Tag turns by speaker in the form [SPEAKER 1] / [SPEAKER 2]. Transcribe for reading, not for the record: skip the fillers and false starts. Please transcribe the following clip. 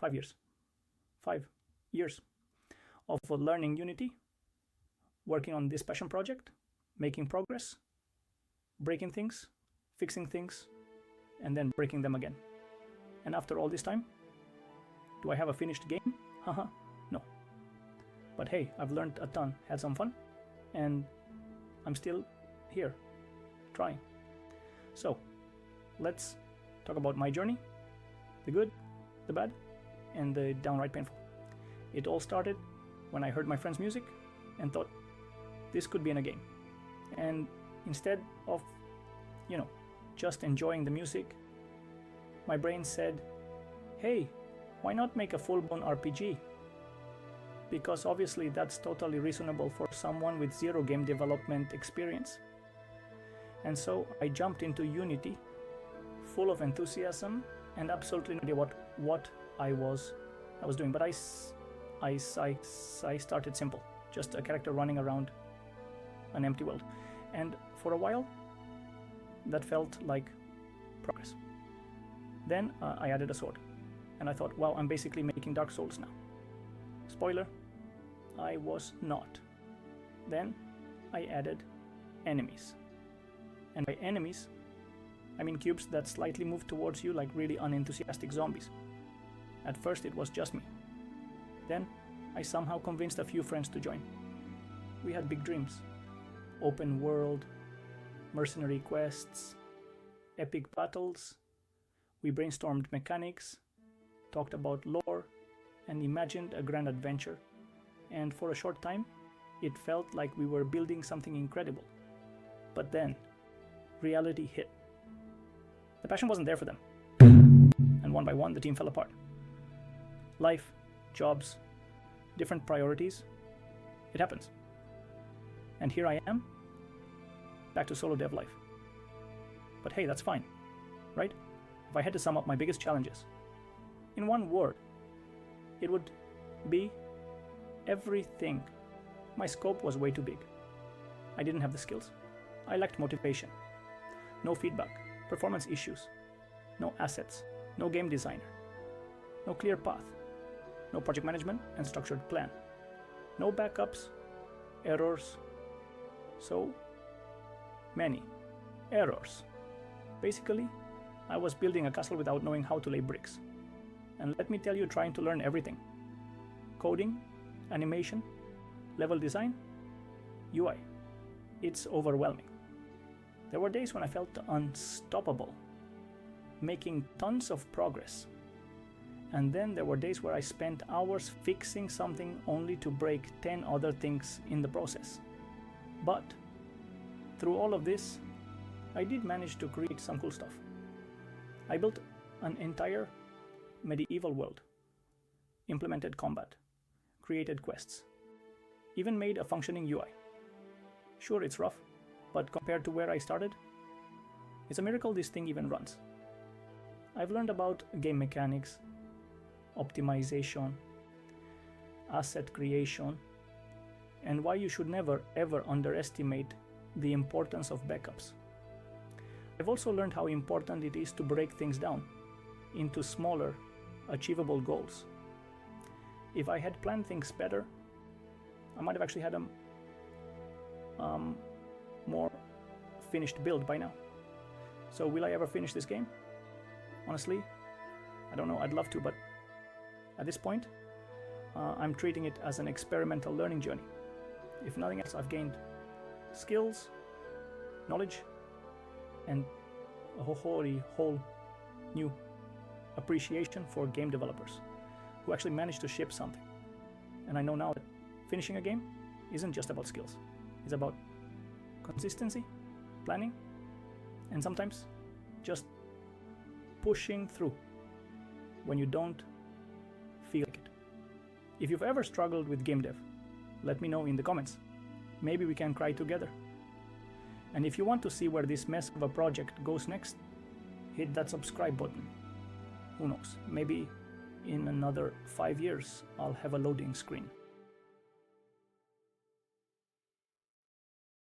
[SPEAKER 1] 5 years. 5 years of learning Unity, working on this passion project, making progress, breaking things, fixing things, and then breaking them again. And after all this time, do I have a finished game? Haha, no. But hey, I've learned a ton, had some fun, and I'm still here, trying. So, let's talk about my journey, the good, the bad, and the downright painful. It all started when I heard my friend's music and thought, this could be in a game. And instead of, just enjoying the music, my brain said, hey, why not make a full-blown RPG? Because obviously that's totally reasonable for someone with zero game development experience. And so I jumped into Unity, full of enthusiasm and absolutely no idea what I was doing. But I started simple, just a character running around an empty world. And for a while, that felt like progress. Then I added a sword, and I thought, wow, I'm basically making Dark Souls now. Spoiler, I was not. Then I added enemies. And by enemies, I mean cubes that slightly move towards you like really unenthusiastic zombies. At first it was just me. Then I somehow convinced a few friends to join. We had big dreams. Open world, mercenary quests, epic battles. We brainstormed mechanics, talked about lore, and imagined a grand adventure. And for a short time, it felt like we were building something incredible. But then, reality hit. The passion wasn't there for them. And one by one, the team fell apart. Life, jobs, different priorities. It happens. And here I am, back to solo dev life. But hey, that's fine, right? If I had to sum up my biggest challenges in one word, it would be everything. My scope was way too big. I didn't have the skills. I lacked motivation. No feedback, performance issues, no assets, no game designer, no clear path, no project management and structured plan, no backups, errors, so many errors. Basically, I was building a castle without knowing how to lay bricks. And let me tell you, trying to learn everything: coding, animation, level design, UI. It's overwhelming. There were days when I felt unstoppable, making tons of progress. And then there were days where I spent hours fixing something only to break 10 other things in the process. But through all of this, I did manage to create some cool stuff. I built an entire medieval world, implemented combat, created quests, even made a functioning UI. Sure, it's rough, but compared to where I started, it's a miracle this thing even runs. I've learned about game mechanics, optimization, asset creation, and why you should never ever underestimate the importance of backups. I've also learned how important it is to break things down into smaller, achievable goals. If I had planned things better, I might have actually had a more finished build by now. So will I ever finish this game? Honestly, I don't know. I'd love to, but at this point, I'm treating it as an experimental learning journey. If nothing else, I've gained skills, knowledge, and a whole new appreciation for game developers who actually managed to ship something. And I know now that finishing a game isn't just about skills. It's about consistency, planning, and sometimes just pushing through when you don't feel like it. If you've ever struggled with game dev, let me know in the comments. Maybe we can cry together. And if you want to see where this mess of a project goes next, hit that subscribe button. Who knows, maybe in another 5 years I'll have a loading screen.